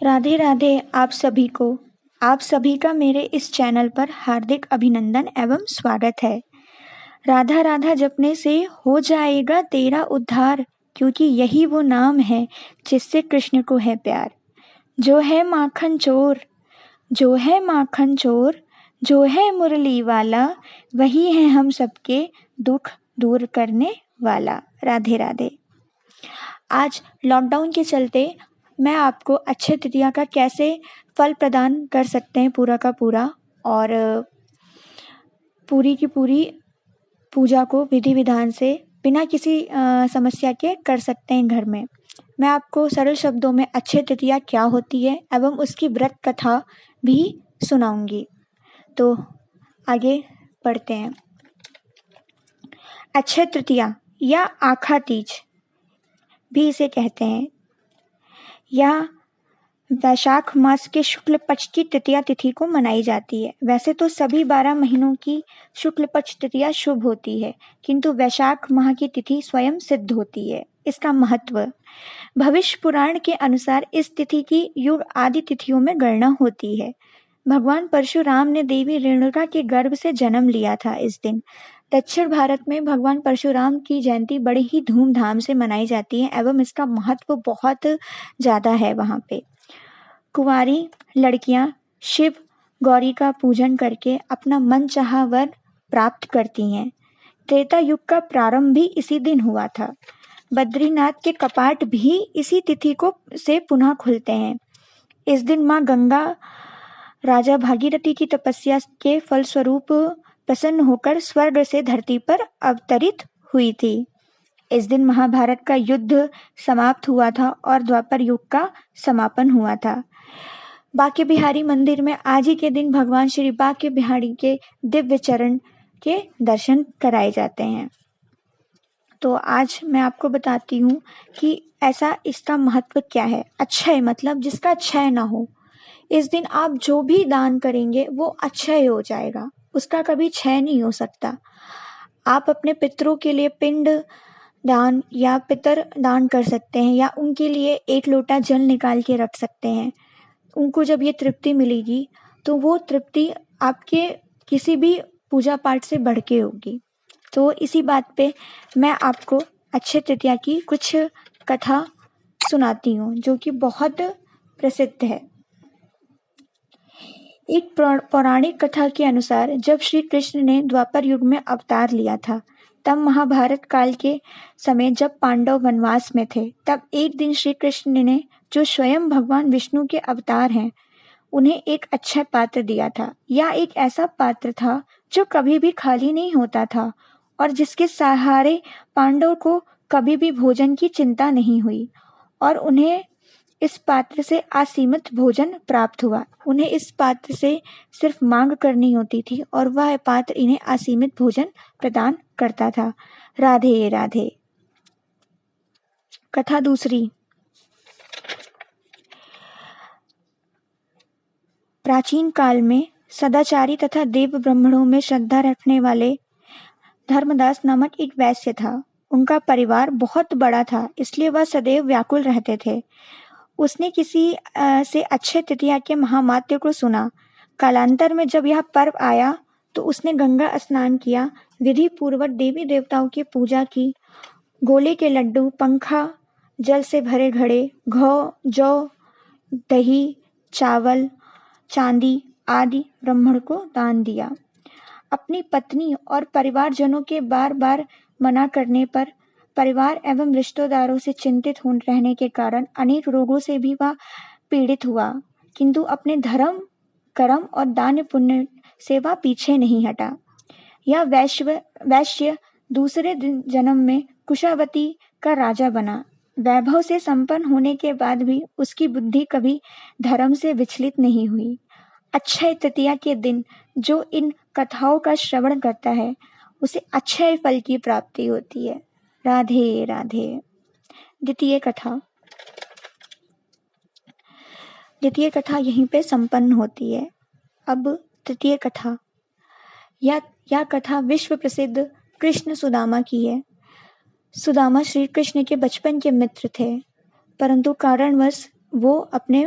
राधे राधे आप सभी का मेरे इस चैनल पर हार्दिक अभिनंदन एवं स्वागत है। राधा राधा जपने से हो जाएगा तेरा उद्धार, क्योंकि यही वो नाम है जिससे कृष्ण को है प्यार। जो है माखन चोर, जो है माखन चोर, जो है मुरली वाला, वही है हम सबके दुख दूर करने वाला। राधे राधे। आज लॉकडाउन के चलते मैं आपको अक्षय तृतीया का कैसे फल प्रदान कर सकते हैं पूरा का पूरा, और पूरी की पूरी पूजा को विधि विधान से बिना किसी समस्या के कर सकते हैं घर में। मैं आपको सरल शब्दों में अक्षय तृतीया क्या होती है एवं उसकी व्रत कथा भी सुनाऊंगी। तो आगे बढ़ते हैं। अक्षय तृतीया या आखा तीज भी इसे कहते हैं, यह वैशाख मास के शुक्ल पक्ष की तृतीया तिथि को मनाई जाती है। वैसे तो सभी 12 महीनों की शुक्ल पक्ष तृतीया शुभ होती है, किंतु वैशाख माह की तिथि स्वयं सिद्ध होती है। इसका महत्व, भविष्य पुराण के अनुसार इस तिथि की युग आदि तिथियों में गणना होती है। भगवान परशुराम ने देवी रेणुका के गर्भ से जन्म लिया था इस दिन। दक्षिण भारत में भगवान परशुराम की जयंती बड़ी ही धूमधाम से मनाई जाती है एवं इसका महत्व बहुत ज़्यादा है। वहाँ पे कुंवारी लड़कियां शिव गौरी का पूजन करके अपना मनचाहा वर प्राप्त करती हैं। त्रेता युग का प्रारंभ भी इसी दिन हुआ था। बद्रीनाथ के कपाट भी इसी तिथि को से पुनः खुलते हैं। इस दिन माँ गंगा राजा भागीरथी की तपस्या के फलस्वरूप प्रसन्न होकर स्वर्ग से धरती पर अवतरित हुई थी। इस दिन महाभारत का युद्ध समाप्त हुआ था और द्वापर युग का समापन हुआ था। बांके बिहारी मंदिर में आज ही के दिन भगवान श्री बांके बिहारी के दिव्य चरण के दर्शन कराए जाते हैं। तो आज मैं आपको बताती हूँ कि ऐसा इसका महत्व क्या है। अक्षय मतलब जिसका क्षय ना हो। इस दिन आप जो भी दान करेंगे वो अक्षय हो जाएगा, उसका कभी क्षय नहीं हो सकता। आप अपने पितरों के लिए पिंड दान या पितर दान कर सकते हैं, या उनके लिए एक लोटा जल निकाल के रख सकते हैं। उनको जब ये तृप्ति मिलेगी तो वो तृप्ति आपके किसी भी पूजा पाठ से बढ़ के होगी। तो इसी बात पे मैं आपको अक्षय तृतीया की कुछ कथा सुनाती हूँ जो कि बहुत प्रसिद्ध है। एक पौराणिक कथा के अनुसार जब श्री कृष्ण ने द्वापर युग में अवतार लिया था, तब महाभारत काल के समय जब पांडव वनवास में थे, तब एक दिन श्री कृष्ण ने, जो स्वयं भगवान विष्णु के अवतार हैं, उन्हें एक अच्छा पात्र दिया था। यह एक ऐसा पात्र था जो कभी भी खाली नहीं होता था और जिसके सहारे पांडव को कभी भी भोजन की चिंता नहीं हुई, और उन्हें इस पात्र से असीमित भोजन प्राप्त हुआ। उन्हें इस पात्र से सिर्फ मांग करनी होती थी और वह पात्र इन्हें असीमित भोजन प्रदान करता था। राधे राधे। कथा दूसरी। प्राचीन काल में सदाचारी तथा देव ब्राह्मणों में श्रद्धा रखने वाले धर्मदास नामक एक वैश्य था। उनका परिवार बहुत बड़ा था, इसलिए वह सदैव व्याकुल रहते थे। उसने किसी से अक्षय तृतीया के महात्म्य को सुना। कालांतर में जब यह पर्व आया तो उसने गंगा स्नान किया, विधि पूर्वक देवी देवताओं की पूजा की, गोले के लड्डू, पंखा, जल से भरे घड़े, घौ, जौ, दही, चावल, चांदी आदि ब्राह्मण को दान दिया। अपनी पत्नी और परिवारजनों के बार बार मना करने पर परिवार एवं रिश्तेदारों से चिंतित हो रहने के कारण अनेक रोगों से भी वह पीड़ित हुआ, किंतु अपने धर्म, कर्म और दान पुण्य से वह पीछे नहीं हटा। यह वैश्य दूसरे जन्म में कुशावती का राजा बना। वैभव से संपन्न होने के बाद भी उसकी बुद्धि कभी धर्म से विचलित नहीं हुई। अक्षय तृतीया के दिन जो इन कथाओं का श्रवण करता है उसे अक्षय फल की प्राप्ति होती है। राधे राधे। द्वितीय कथा यहीं पे संपन्न होती है। अब तृतीय कथा। यह कथा विश्व प्रसिद्ध कृष्ण सुदामा की है। सुदामा श्री कृष्ण के बचपन के मित्र थे, परंतु कारणवश वो अपने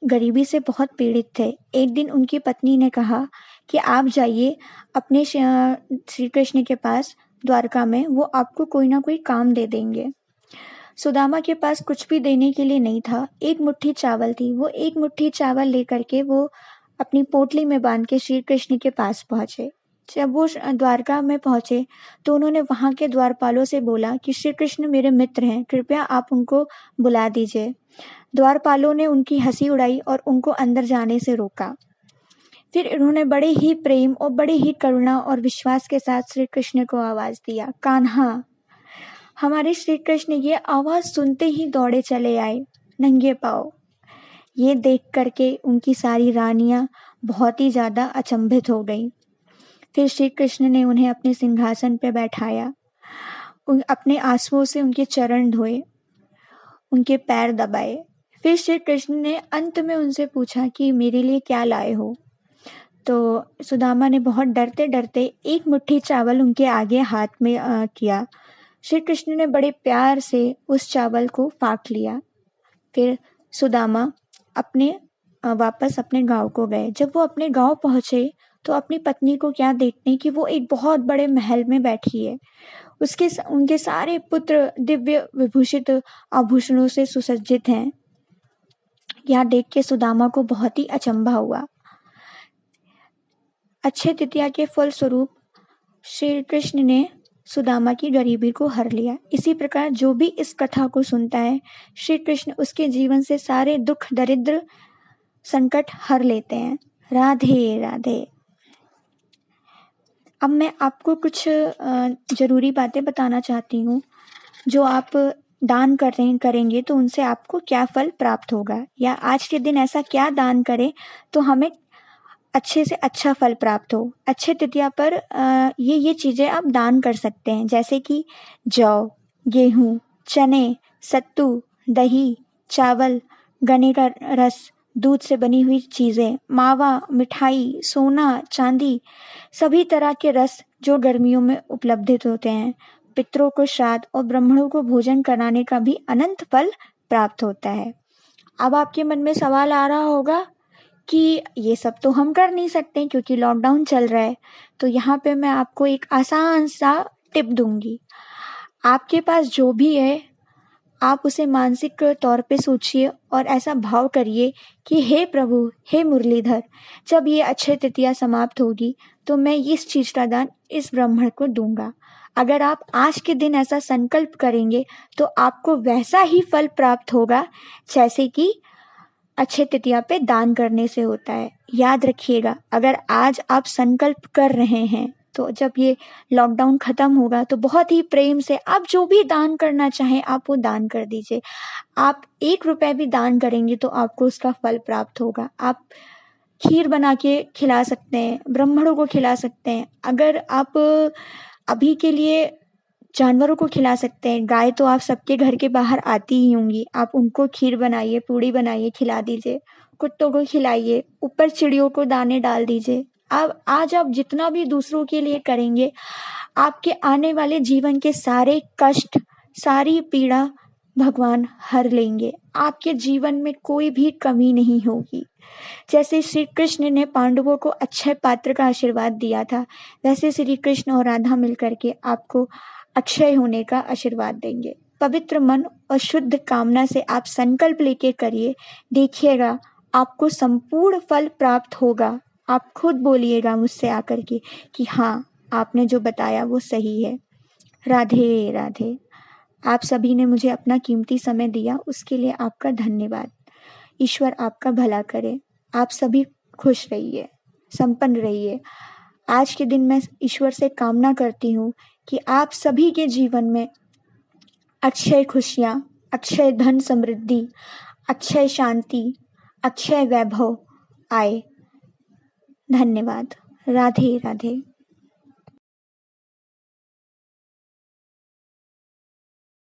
गरीबी से बहुत पीड़ित थे। एक दिन उनकी पत्नी ने कहा कि आप जाइए अपने श्री कृष्ण के पास द्वारका में, वो आपको कोई ना कोई काम दे देंगे। सुदामा के पास कुछ भी देने के लिए नहीं था, एक मुट्ठी चावल थी। वो एक मुट्ठी चावल लेकर के वो अपनी पोटली में बांध के श्री कृष्ण के पास पहुंचे। जब वो द्वारका में पहुंचे तो उन्होंने वहां के द्वारपालों से बोला कि श्री कृष्ण मेरे मित्र हैं, कृपया आप उनको बुला दीजिए। द्वारपालों ने उनकी हंसी उड़ाई और उनको अंदर जाने से रोका। फिर उन्होंने बड़े ही प्रेम और बड़े ही करुणा और विश्वास के साथ श्री कृष्ण को आवाज दिया, कान्हा। हमारे श्री कृष्ण ये आवाज सुनते ही दौड़े चले आए नंगे पांव। ये देख करके उनकी सारी रानियां बहुत ही ज्यादा अचंभित हो गईं। फिर श्री कृष्ण ने उन्हें अपने सिंहासन पर बैठाया, अपने आंसुओं से उनके चरण धोए, उनके पैर दबाए। फिर श्री कृष्ण ने अंत में उनसे पूछा कि मेरे लिए क्या लाए हो। तो सुदामा ने बहुत डरते डरते एक मुट्ठी चावल उनके आगे हाथ में किया। श्री कृष्ण ने बड़े प्यार से उस चावल को फाँक लिया। फिर सुदामा वापस अपने गांव को गए। जब वो अपने गांव पहुंचे तो अपनी पत्नी को क्या देखने कि वो एक बहुत बड़े महल में बैठी है। उनके सारे पुत्र दिव्य विभूषित आभूषणों से सुसज्जित हैं। यह देख के सुदामा को बहुत ही अचंभा हुआ। अक्षय तृतीया के फल स्वरूप श्री कृष्ण ने सुदामा की गरीबी को हर लिया। इसी प्रकार जो भी इस कथा को सुनता है, श्री कृष्ण उसके जीवन से सारे दुख दरिद्र संकट हर लेते हैं। राधे राधे। अब मैं आपको कुछ जरूरी बातें बताना चाहती हूँ। जो आप दान करेंगे तो उनसे आपको क्या फल प्राप्त होगा, या आज के दिन ऐसा क्या दान करें तो हमें अच्छे से अच्छा फल प्राप्त हो। अक्षय तृतीया पर ये चीज़ें आप दान कर सकते हैं, जैसे कि जौ, गेहूँ, चने, सत्तू, दही, चावल, गन्ने का रस, दूध से बनी हुई चीज़ें, मावा, मिठाई, सोना, चांदी, सभी तरह के रस जो गर्मियों में उपलब्ध होते हैं। पितरों को श्राद्ध और ब्राह्मणों को भोजन कराने का भी अनंत फल प्राप्त होता है। अब आपके मन में सवाल आ रहा होगा कि ये सब तो हम कर नहीं सकते क्योंकि लॉकडाउन चल रहा है। तो यहाँ पे मैं आपको एक आसान सा टिप दूंगी। आपके पास जो भी है आप उसे मानसिक तौर पे सोचिए और ऐसा भाव करिए कि हे प्रभु, हे मुरलीधर, जब ये अक्षय तृतीया समाप्त होगी तो मैं इस चीज का दान इस ब्राह्मण को दूंगा। अगर आप आज के दिन ऐसा संकल्प करेंगे तो आपको वैसा ही फल प्राप्त होगा जैसे कि अक्षय तृतीया पे दान करने से होता है। याद रखिएगा, अगर आज आप संकल्प कर रहे हैं तो जब ये लॉकडाउन खत्म होगा तो बहुत ही प्रेम से आप जो भी दान करना चाहें आप वो दान कर दीजिए। आप 1 रुपए भी दान करेंगे तो आपको उसका फल प्राप्त होगा। आप खीर बना के खिला सकते हैं, ब्राह्मणों को खिला सकते हैं। अगर आप अभी के लिए जानवरों को खिला सकते हैं, गाय तो आप सबके घर के बाहर आती ही होंगी, आप उनको खीर बनाइए, पूड़ी बनाइए, खिला दीजिए। कुत्तों को खिलाइए, ऊपर चिड़ियों को दाने डाल दीजिए। अब आज आप जितना भी दूसरों के लिए करेंगे, आपके आने वाले जीवन के सारे कष्ट, सारी पीड़ा भगवान हर लेंगे। आपके जीवन में कोई भी कमी नहीं होगी। जैसे श्री कृष्ण ने पांडवों को अक्षय पात्र का आशीर्वाद दिया था, वैसे श्री कृष्ण और राधा मिलकर के आपको अक्षय होने का आशीर्वाद देंगे। पवित्र मन और शुद्ध कामना से आप संकल्प लेके करिए, देखिएगा आपको संपूर्ण फल प्राप्त होगा। आप खुद बोलिएगा मुझसे आकर के कि हाँ, आपने जो बताया वो सही है। राधे राधे। आप सभी ने मुझे अपना कीमती समय दिया, उसके लिए आपका धन्यवाद। ईश्वर आपका भला करे। आप सभी खुश रहिए, संपन्न रहिए। आज के दिन मैं ईश्वर से कामना करती हूँ कि आप सभी के जीवन में अक्षय खुशियाँ, अक्षय धन समृद्धि, अक्षय शांति, अक्षय वैभव आए। धन्यवाद। राधे राधे।